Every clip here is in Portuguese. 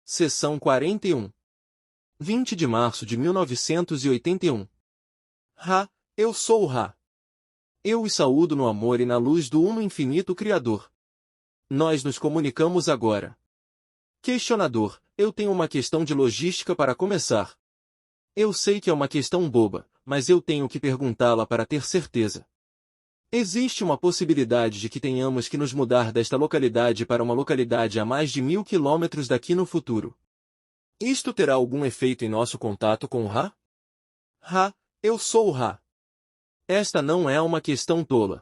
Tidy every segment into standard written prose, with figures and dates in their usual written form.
Seção 41. 20 de março de 1981. Ra, eu sou o Ra. Eu os saúdo no amor e na luz do Uno Infinito Criador. Nós nos comunicamos agora. Questionador, eu tenho uma questão de logística para começar. Eu sei que é uma questão boba, mas eu tenho que perguntá-la para ter certeza. Existe uma possibilidade de que tenhamos que nos mudar desta localidade para uma localidade a mais de 1000 quilômetros daqui no futuro. Isto terá algum efeito em nosso contato com o Ra? Ra, eu sou o Ra. Esta não é uma questão tola.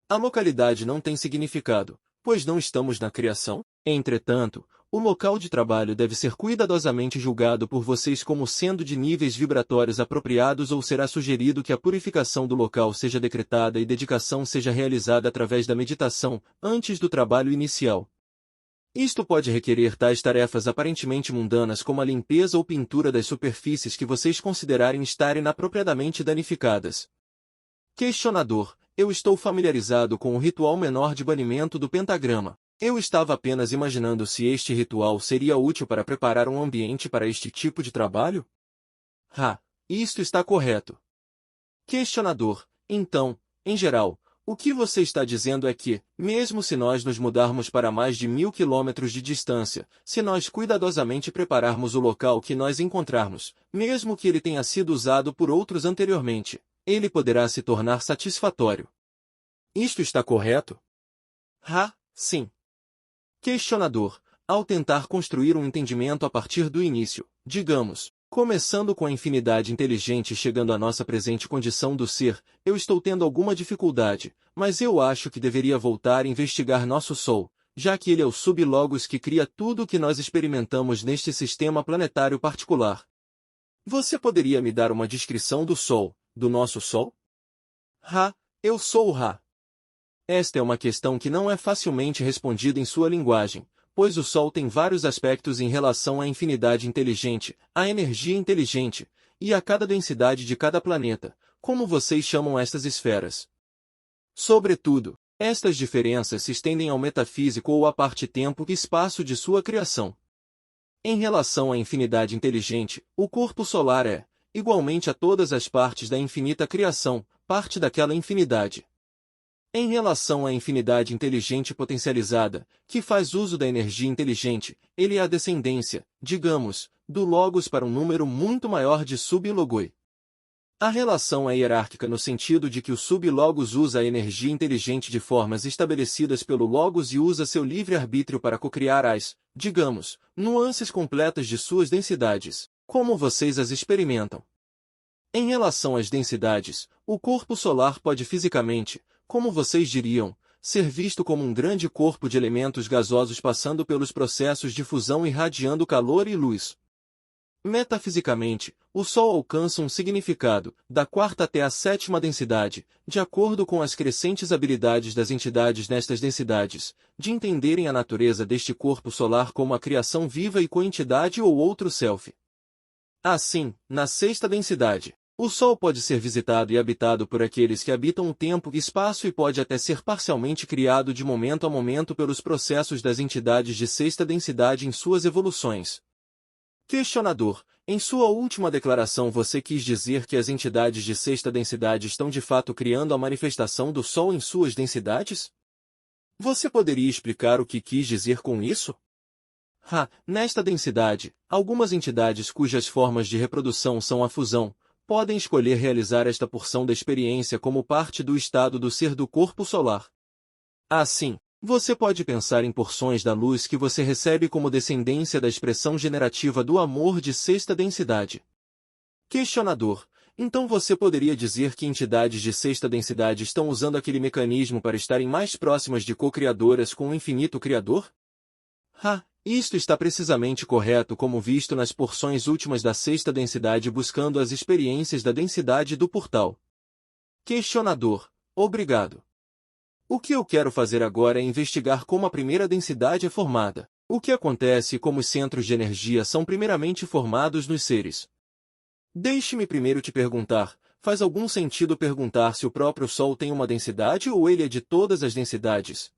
A localidade não tem significado, pois não estamos na criação. Entretanto, o local de trabalho deve ser cuidadosamente julgado por vocês como sendo de níveis vibratórios apropriados ou será sugerido que a purificação do local seja decretada e dedicação seja realizada através da meditação, antes do trabalho inicial. Isto pode requerer tais tarefas aparentemente mundanas como a limpeza ou pintura das superfícies que vocês considerarem estarem inapropriadamente danificadas. Questionador, eu estou familiarizado com o ritual menor de banimento do pentagrama. Eu estava apenas imaginando se este ritual seria útil para preparar um ambiente para este tipo de trabalho? Ra, isto está correto. Questionador, então, em geral, o que você está dizendo é que, mesmo se nós nos mudarmos para mais de 1000 quilômetros de distância, se nós cuidadosamente prepararmos o local que nós encontrarmos, mesmo que ele tenha sido usado por outros anteriormente, ele poderá se tornar satisfatório. Isto está correto? Ra, sim. Questionador, ao tentar construir um entendimento a partir do início, digamos, começando com a infinidade inteligente e chegando à nossa presente condição do ser, eu estou tendo alguma dificuldade, mas eu acho que deveria voltar e investigar nosso Sol, já que ele é o sublogos que cria tudo o que nós experimentamos neste sistema planetário particular. Você poderia me dar uma descrição do Sol, do nosso Sol? Ra, eu sou o Ra. Esta é uma questão que não é facilmente respondida em sua linguagem, pois o Sol tem vários aspectos em relação à infinidade inteligente, à energia inteligente, e a cada densidade de cada planeta, como vocês chamam estas esferas. Sobretudo, estas diferenças se estendem ao metafísico ou à parte-tempo e espaço de sua criação. Em relação à infinidade inteligente, o corpo solar é, igualmente a todas as partes da infinita criação, parte daquela infinidade. Em relação à infinidade inteligente potencializada, que faz uso da energia inteligente, ele é a descendência, digamos, do Logos para um número muito maior de sublogoi. A relação é hierárquica no sentido de que o sublogos usa a energia inteligente de formas estabelecidas pelo Logos e usa seu livre-arbítrio para cocriar as, digamos, nuances completas de suas densidades, como vocês as experimentam. Em relação às densidades, o corpo solar pode fisicamente, como vocês diriam, ser visto como um grande corpo de elementos gasosos passando pelos processos de fusão irradiando calor e luz. Metafisicamente, o Sol alcança um significado, da quarta até a sétima densidade, de acordo com as crescentes habilidades das entidades nestas densidades, de entenderem a natureza deste corpo solar como a criação viva e coentidade ou outro self. Assim, na sexta densidade, o Sol pode ser visitado e habitado por aqueles que habitam o tempo e espaço e pode até ser parcialmente criado de momento a momento pelos processos das entidades de sexta densidade em suas evoluções. Questionador, em sua última declaração você quis dizer que as entidades de sexta densidade estão de fato criando a manifestação do Sol em suas densidades? Você poderia explicar o que quis dizer com isso? Ra, nesta densidade, algumas entidades cujas formas de reprodução são a fusão, podem escolher realizar esta porção da experiência como parte do estado do ser do corpo solar. Assim, você pode pensar em porções da luz que você recebe como descendência da expressão generativa do amor de sexta densidade. Questionador, então você poderia dizer que entidades de sexta densidade estão usando aquele mecanismo para estarem mais próximas de co-criadoras com o infinito Criador? Ra, isto está precisamente correto como visto nas porções últimas da sexta densidade buscando as experiências da densidade do portal. Questionador, obrigado. O que eu quero fazer agora é investigar como a primeira densidade é formada, o que acontece e como os centros de energia são primeiramente formados nos seres. Deixe-me primeiro te perguntar, faz algum sentido perguntar se o próprio Sol tem uma densidade ou ele é de todas as densidades?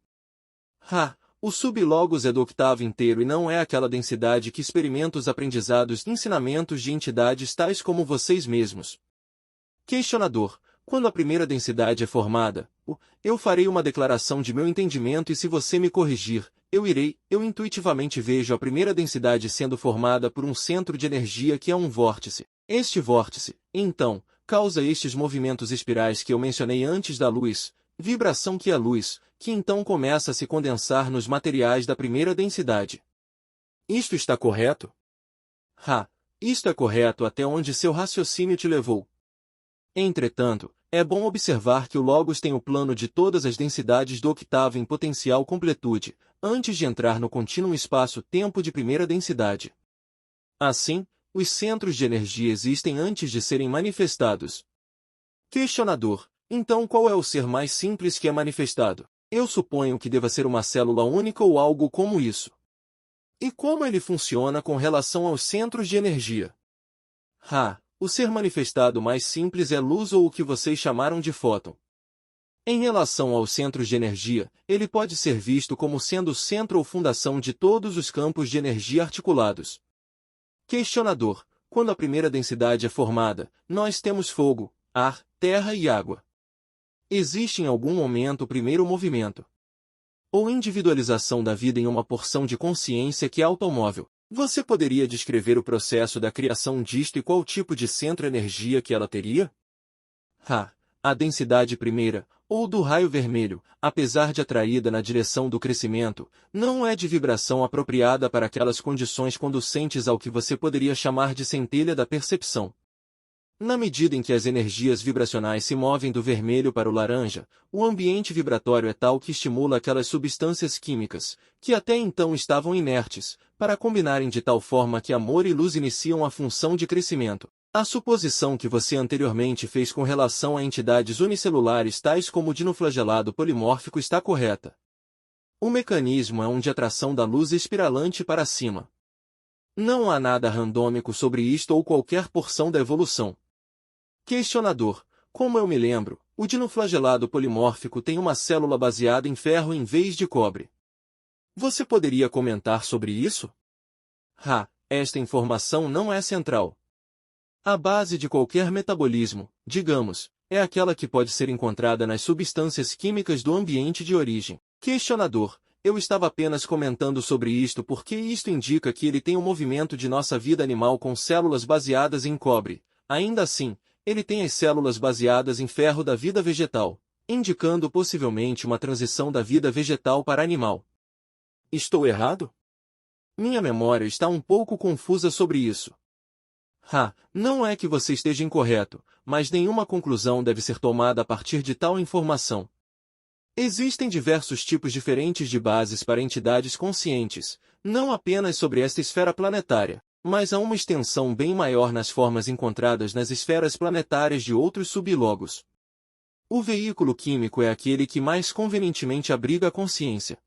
Ra, o sublogos é do octavo inteiro e não é aquela densidade que experimenta os aprendizados e ensinamentos de entidades tais como vocês mesmos. Questionador: quando a primeira densidade é formada, eu farei uma declaração de meu entendimento e se você me corrigir, eu intuitivamente vejo a primeira densidade sendo formada por um centro de energia que é um vórtice. Este vórtice, então, causa estes movimentos espirais que eu mencionei antes da luz, vibração que é a luz, que então começa a se condensar nos materiais da primeira densidade. Isto está correto? Isto é correto até onde seu raciocínio te levou. Entretanto, é bom observar que o Logos tem o plano de todas as densidades do octavo em potencial completude, antes de entrar no contínuo espaço-tempo de primeira densidade. Assim, os centros de energia existem antes de serem manifestados. Questionador: então qual é o ser mais simples que é manifestado? Eu suponho que deva ser uma célula única ou algo como isso. E como ele funciona com relação aos centros de energia? O ser manifestado mais simples é luz ou o que vocês chamaram de fóton. Em relação aos centros de energia, ele pode ser visto como sendo o centro ou fundação de todos os campos de energia articulados. Questionador: quando a primeira densidade é formada, nós temos fogo, ar, terra e água. Existe em algum momento o primeiro movimento ou individualização da vida em uma porção de consciência que é automóvel. Você poderia descrever o processo da criação disto e qual tipo de centro-energia que ela teria? A densidade primeira, ou do raio vermelho, apesar de atraída na direção do crescimento, não é de vibração apropriada para aquelas condições conducentes ao que você poderia chamar de centelha da percepção. Na medida em que as energias vibracionais se movem do vermelho para o laranja, o ambiente vibratório é tal que estimula aquelas substâncias químicas, que até então estavam inertes, para combinarem de tal forma que amor e luz iniciam a função de crescimento. A suposição que você anteriormente fez com relação a entidades unicelulares tais como o dinoflagelado polimórfico está correta. O mecanismo é um de atração da luz espiralante para cima. Não há nada randômico sobre isto ou qualquer porção da evolução. Questionador: como eu me lembro, o dinoflagelado polimórfico tem uma célula baseada em ferro em vez de cobre. Você poderia comentar sobre isso? Esta informação não é central. A base de qualquer metabolismo, digamos, é aquela que pode ser encontrada nas substâncias químicas do ambiente de origem. Questionador: eu estava apenas comentando sobre isto porque isto indica que ele tem o movimento de nossa vida animal com células baseadas em cobre. Ainda assim, ele tem as células baseadas em ferro da vida vegetal, indicando possivelmente uma transição da vida vegetal para animal. Estou errado? Minha memória está um pouco confusa sobre isso. Não é que você esteja incorreto, mas nenhuma conclusão deve ser tomada a partir de tal informação. Existem diversos tipos diferentes de bases para entidades conscientes, não apenas sobre esta esfera planetária, mas há uma extensão bem maior nas formas encontradas nas esferas planetárias de outros sublogos. O veículo químico é aquele que mais convenientemente abriga a consciência.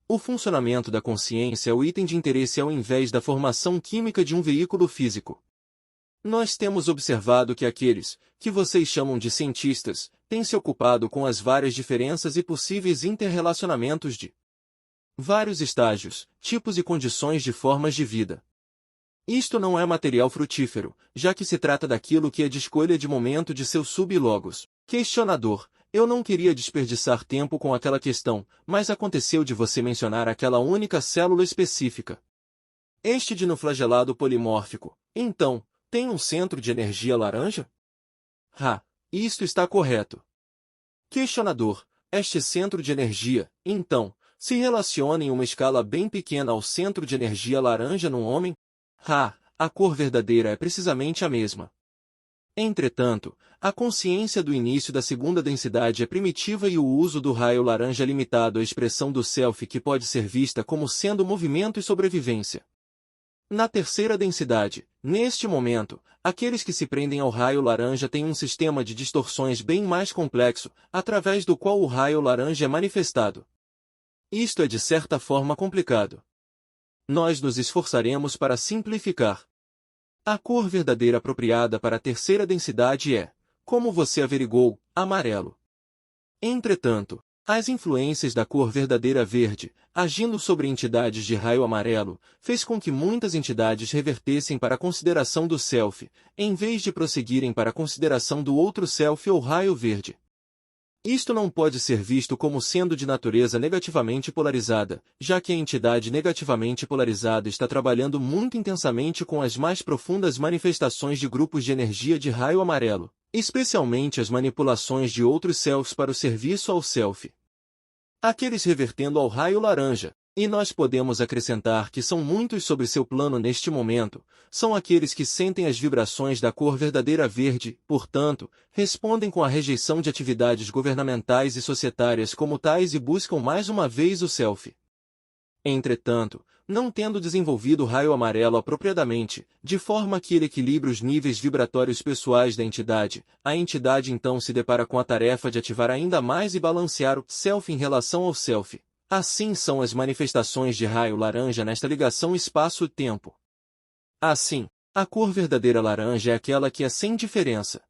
O funcionamento da consciência é o item de interesse ao invés da formação química de um veículo físico. Nós temos observado que aqueles, que vocês chamam de cientistas, têm se ocupado com as várias diferenças e possíveis interrelacionamentos de vários estágios, tipos e condições de formas de vida. Isto não é material frutífero, já que se trata daquilo que é de escolha de momento de seus sublogos. Questionador: eu não queria desperdiçar tempo com aquela questão, mas aconteceu de você mencionar aquela única célula específica. Este dinoflagelado polimórfico, então, tem um centro de energia laranja? Isto está correto. Questionador: este centro de energia, então, se relaciona em uma escala bem pequena ao centro de energia laranja num homem? A cor verdadeira é precisamente a mesma. Entretanto, a consciência do início da segunda densidade é primitiva e o uso do raio laranja é limitado à expressão do self que pode ser vista como sendo movimento e sobrevivência. Na terceira densidade, neste momento, aqueles que se prendem ao raio laranja têm um sistema de distorções bem mais complexo, através do qual o raio laranja é manifestado. Isto é de certa forma complicado. Nós nos esforçaremos para simplificar. A cor verdadeira apropriada para a terceira densidade é, como você averigou, amarelo. Entretanto, As influências da cor verdadeira verde, agindo sobre entidades de raio amarelo, fez com que muitas entidades revertessem para a consideração do self, em vez de prosseguirem para a consideração do outro self ou raio verde. Isto não pode ser visto como sendo de natureza negativamente polarizada, já que a entidade negativamente polarizada está trabalhando muito intensamente com as mais profundas manifestações de grupos de energia de raio amarelo, especialmente as manipulações de outros selves para o serviço ao self. Aqueles revertendo ao raio laranja, e nós podemos acrescentar que são muitos sobre seu plano neste momento, são aqueles que sentem as vibrações da cor verdadeira verde, portanto, respondem com a rejeição de atividades governamentais e societárias como tais e buscam mais uma vez o self. Entretanto, não tendo desenvolvido o raio amarelo apropriadamente, de forma que ele equilibre os níveis vibratórios pessoais da entidade, a entidade então se depara com a tarefa de ativar ainda mais e balancear o self em relação ao self. Assim são as manifestações de raio laranja nesta ligação espaço-tempo. Assim, a cor verdadeira laranja é aquela que é sem diferença.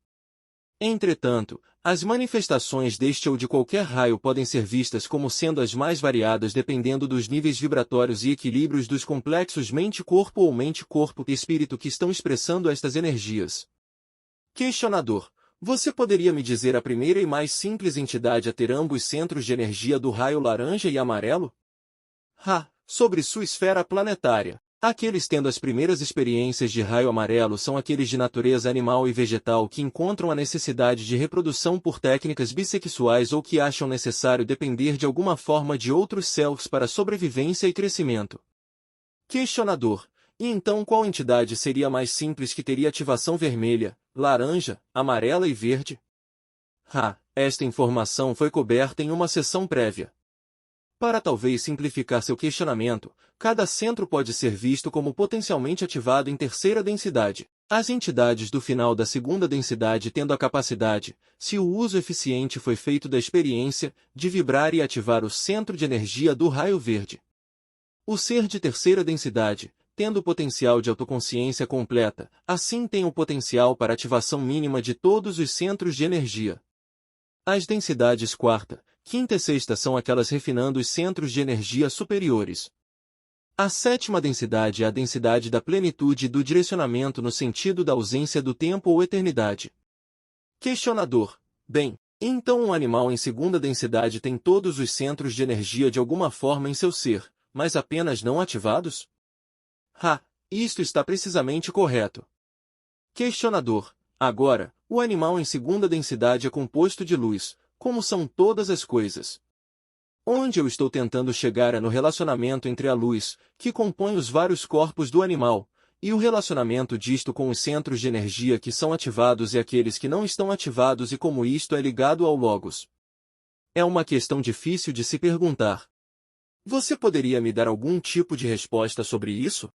Entretanto, as manifestações deste ou de qualquer raio podem ser vistas como sendo as mais variadas dependendo dos níveis vibratórios e equilíbrios dos complexos mente-corpo ou mente-corpo e espírito que estão expressando estas energias. Questionador: você poderia me dizer a primeira e mais simples entidade a ter ambos centros de energia do raio laranja e amarelo? Sobre sua esfera planetária. Aqueles tendo as primeiras experiências de raio amarelo são aqueles de natureza animal e vegetal que encontram a necessidade de reprodução por técnicas bissexuais ou que acham necessário depender de alguma forma de outros selves para sobrevivência e crescimento. Questionador: e então qual entidade seria mais simples que teria ativação vermelha, laranja, amarela e verde? Esta informação foi coberta em uma sessão prévia. Para talvez simplificar seu questionamento, cada centro pode ser visto como potencialmente ativado em terceira densidade. As entidades do final da segunda densidade tendo a capacidade, se o uso eficiente foi feito da experiência, de vibrar e ativar o centro de energia do raio verde. O ser de terceira densidade, tendo o potencial de autoconsciência completa, assim tem o potencial para ativação mínima de todos os centros de energia. As densidades quarta, quinta e sexta são aquelas refinando os centros de energia superiores. A sétima densidade é a densidade da plenitude e do direcionamento no sentido da ausência do tempo ou eternidade. Questionador: bem, então um animal em segunda densidade tem todos os centros de energia de alguma forma em seu ser, mas apenas não ativados? Isto está precisamente correto. Questionador: agora, o animal em segunda densidade é composto de luz, como são todas as coisas. Onde eu estou tentando chegar é no relacionamento entre a luz, que compõe os vários corpos do animal, e o relacionamento disto com os centros de energia que são ativados e aqueles que não estão ativados e como isto é ligado ao Logos. É uma questão difícil de se perguntar. Você poderia me dar algum tipo de resposta sobre isso?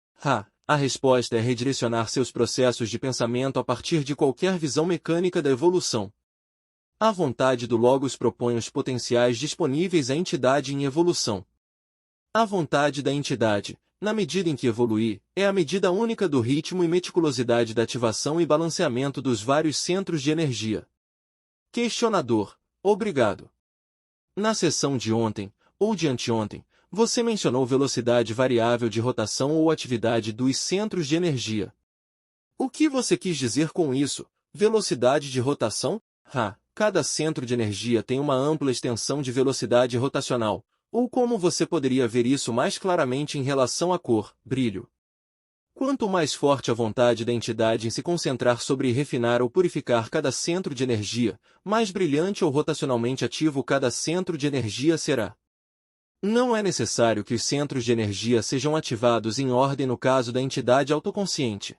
A resposta é redirecionar seus processos de pensamento a partir de qualquer visão mecânica da evolução. A vontade do Logos propõe os potenciais disponíveis à entidade em evolução. A vontade da entidade, na medida em que evoluir, é a medida única do ritmo e meticulosidade da ativação e balanceamento dos vários centros de energia. Questionador: obrigado. Na sessão de ontem, ou de anteontem, você mencionou velocidade variável de rotação ou atividade dos centros de energia. O que você quis dizer com isso? Velocidade de rotação? Cada centro de energia tem uma ampla extensão de velocidade rotacional, ou como você poderia ver isso mais claramente em relação à cor, brilho. Quanto mais forte a vontade da entidade em se concentrar sobre refinar ou purificar cada centro de energia, mais brilhante ou rotacionalmente ativo cada centro de energia será. Não é necessário que os centros de energia sejam ativados em ordem no caso da entidade autoconsciente.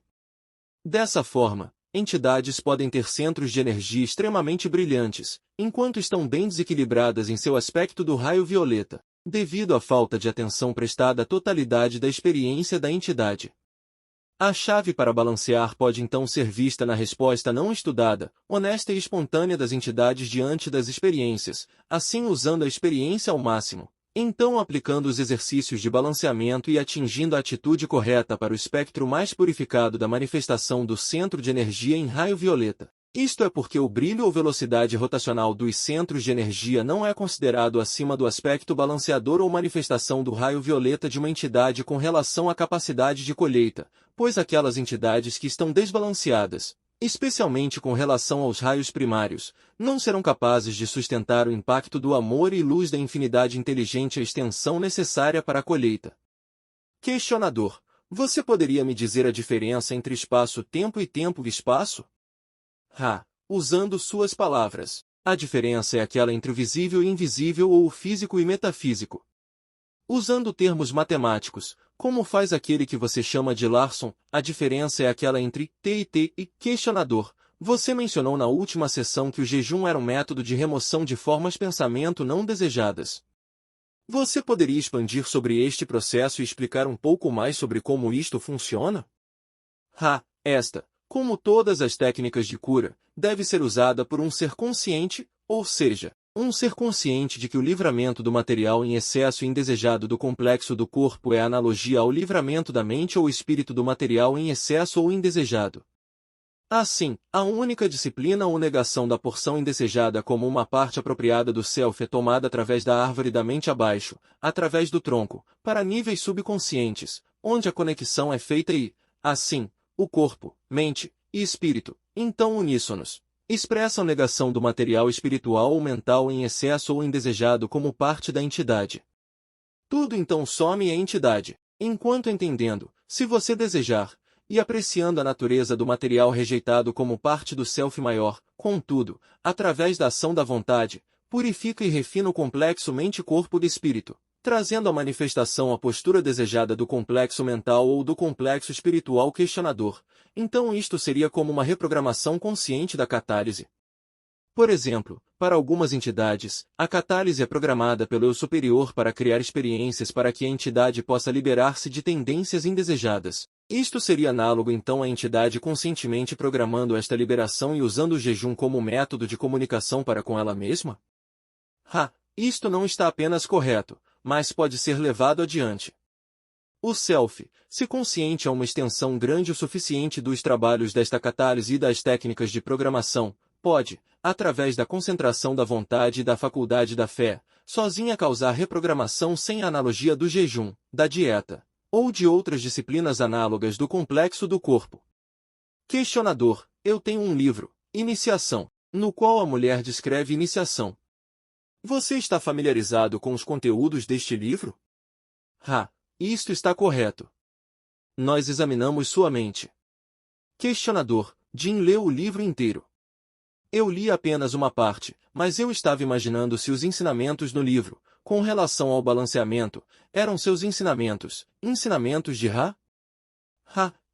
Dessa forma, entidades podem ter centros de energia extremamente brilhantes, enquanto estão bem desequilibradas em seu aspecto do raio violeta, devido à falta de atenção prestada à totalidade da experiência da entidade. A chave para balancear pode então ser vista na resposta não estudada, honesta e espontânea das entidades diante das experiências, assim usando a experiência ao máximo. Então aplicando os exercícios de balanceamento e atingindo a atitude correta para o espectro mais purificado da manifestação do centro de energia em raio violeta. Isto é porque o brilho ou velocidade rotacional dos centros de energia não é considerado acima do aspecto balanceador ou manifestação do raio violeta de uma entidade com relação à capacidade de colheita, pois aquelas entidades que estão desbalanceadas, especialmente com relação aos raios primários, não serão capazes de sustentar o impacto do amor e luz da infinidade inteligente a extensão necessária para a colheita. Questionador: você poderia me dizer a diferença entre espaço-tempo e tempo-espaço? Usando suas palavras, a diferença é aquela entre o visível e invisível ou o físico e metafísico. Usando termos matemáticos, como faz aquele que você chama de Larson, a diferença é aquela entre T e T e questionador. Você mencionou na última sessão que o jejum era um método de remoção de formas pensamento não desejadas. Você poderia expandir sobre este processo e explicar um pouco mais sobre como isto funciona? Esta, como todas as técnicas de cura, deve ser usada por um ser consciente, ou seja, um ser consciente de que o livramento do material em excesso e indesejado do complexo do corpo é analogia ao livramento da mente ou espírito do material em excesso ou indesejado. Assim, a única disciplina ou negação da porção indesejada como uma parte apropriada do self é tomada através da árvore da mente abaixo, através do tronco, para níveis subconscientes, onde a conexão é feita e, assim, o corpo, mente e espírito, então uníssonos, expressam negação do material espiritual ou mental em excesso ou indesejado como parte da entidade. Tudo então some a entidade, enquanto entendendo, se você desejar, e apreciando a natureza do material rejeitado como parte do self maior, contudo, através da ação da vontade, purifica e refina o complexo mente-corpo do espírito, trazendo à manifestação a postura desejada do complexo mental ou do complexo espiritual questionador. Então isto seria como uma reprogramação consciente da catálise. Por exemplo, para algumas entidades, a catálise é programada pelo eu superior para criar experiências para que a entidade possa liberar-se de tendências indesejadas. Isto seria análogo então à entidade conscientemente programando esta liberação e usando o jejum como método de comunicação para com ela mesma? Isto não está apenas correto, mas pode ser levado adiante. O self, se consciente é uma extensão grande o suficiente dos trabalhos desta catálise e das técnicas de programação, pode, através da concentração da vontade e da faculdade da fé, sozinha causar reprogramação sem a analogia do jejum, da dieta, ou de outras disciplinas análogas do complexo do corpo. Questionador: eu tenho um livro, Iniciação, no qual a mulher descreve iniciação. Você está familiarizado com os conteúdos deste livro? Isto está correto. Nós examinamos sua mente. Questionador: Jim leu o livro inteiro. Eu li apenas uma parte, mas eu estava imaginando se os ensinamentos no livro, com relação ao balanceamento, eram seus ensinamentos de Ra?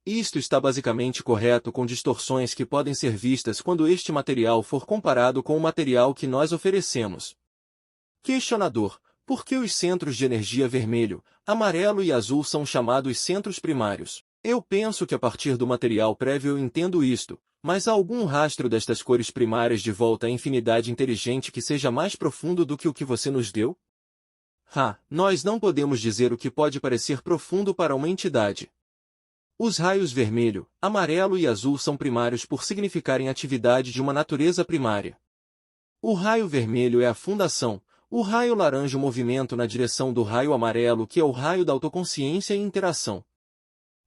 Isto está basicamente correto com distorções que podem ser vistas quando este material for comparado com o material que nós oferecemos. Questionador: por que os centros de energia vermelho, amarelo e azul são chamados centros primários? Eu penso que a partir do material prévio eu entendo isto, mas há algum rastro destas cores primárias de volta à infinidade inteligente que seja mais profundo do que o que você nos deu? Nós não podemos dizer o que pode parecer profundo para uma entidade. Os raios vermelho, amarelo e azul são primários por significarem atividade de uma natureza primária. O raio vermelho é a fundação, o raio laranja o movimento na direção do raio amarelo que é o raio da autoconsciência e interação.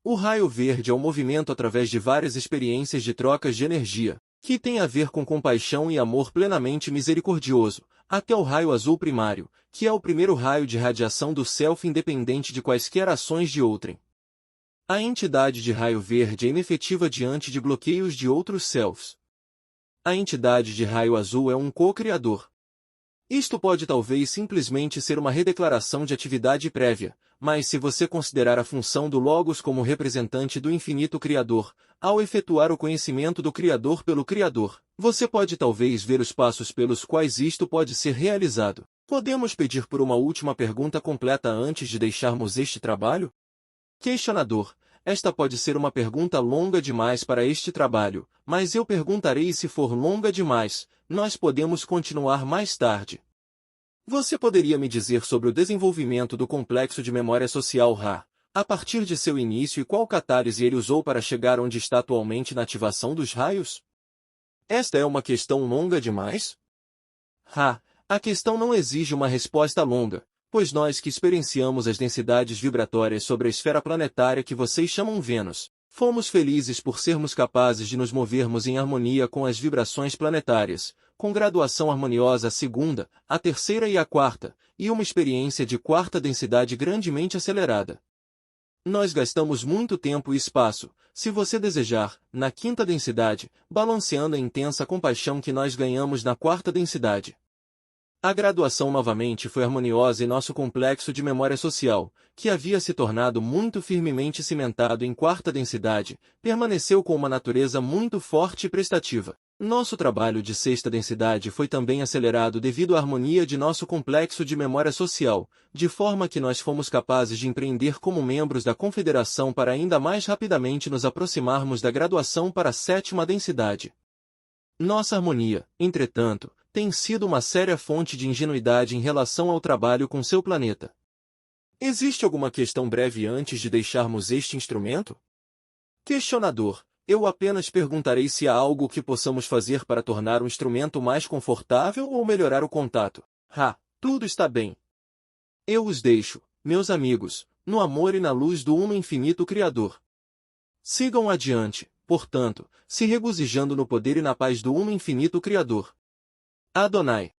O raio verde é o movimento através de várias experiências de trocas de energia, que tem a ver com compaixão e amor plenamente misericordioso, até o raio azul primário, que é o primeiro raio de radiação do self independente de quaisquer ações de outrem. A entidade de raio verde é inefetiva diante de bloqueios de outros selves. A entidade de raio azul é um co-criador. Isto pode talvez simplesmente ser uma redeclaração de atividade prévia, mas se você considerar a função do Logos como representante do infinito Criador, ao efetuar o conhecimento do Criador pelo Criador, você pode talvez ver os passos pelos quais isto pode ser realizado. Podemos pedir por uma última pergunta completa antes de deixarmos este trabalho? Questionador: esta pode ser uma pergunta longa demais para este trabalho, mas eu perguntarei e se for longa demais, nós podemos continuar mais tarde. Você poderia me dizer sobre o desenvolvimento do complexo de memória social Ra, a partir de seu início e qual catálise ele usou para chegar onde está atualmente na ativação dos raios? Esta é uma questão longa demais? A questão não exige uma resposta longa, pois nós que experienciamos as densidades vibratórias sobre a esfera planetária que vocês chamam Vênus, fomos felizes por sermos capazes de nos movermos em harmonia com as vibrações planetárias, com graduação harmoniosa a segunda, a terceira e a quarta, e uma experiência de quarta densidade grandemente acelerada. Nós gastamos muito tempo e espaço, se você desejar, na quinta densidade, balanceando a intensa compaixão que nós ganhamos na quarta densidade. A graduação novamente foi harmoniosa e nosso complexo de memória social, que havia se tornado muito firmemente cimentado em quarta densidade, permaneceu com uma natureza muito forte e prestativa. Nosso trabalho de sexta densidade foi também acelerado devido à harmonia de nosso complexo de memória social, de forma que nós fomos capazes de empreender como membros da Confederação para ainda mais rapidamente nos aproximarmos da graduação para a sétima densidade. Nossa harmonia, entretanto, tem sido uma séria fonte de ingenuidade em relação ao trabalho com seu planeta. Existe alguma questão breve antes de deixarmos este instrumento? Questionador, eu apenas perguntarei se há algo que possamos fazer para tornar o instrumento mais confortável ou melhorar o contato. Tudo está bem. Eu os deixo, meus amigos, no amor e na luz do Uno Infinito Criador. Sigam adiante, portanto, se regozijando no poder e na paz do Uno Infinito Criador. Adonai.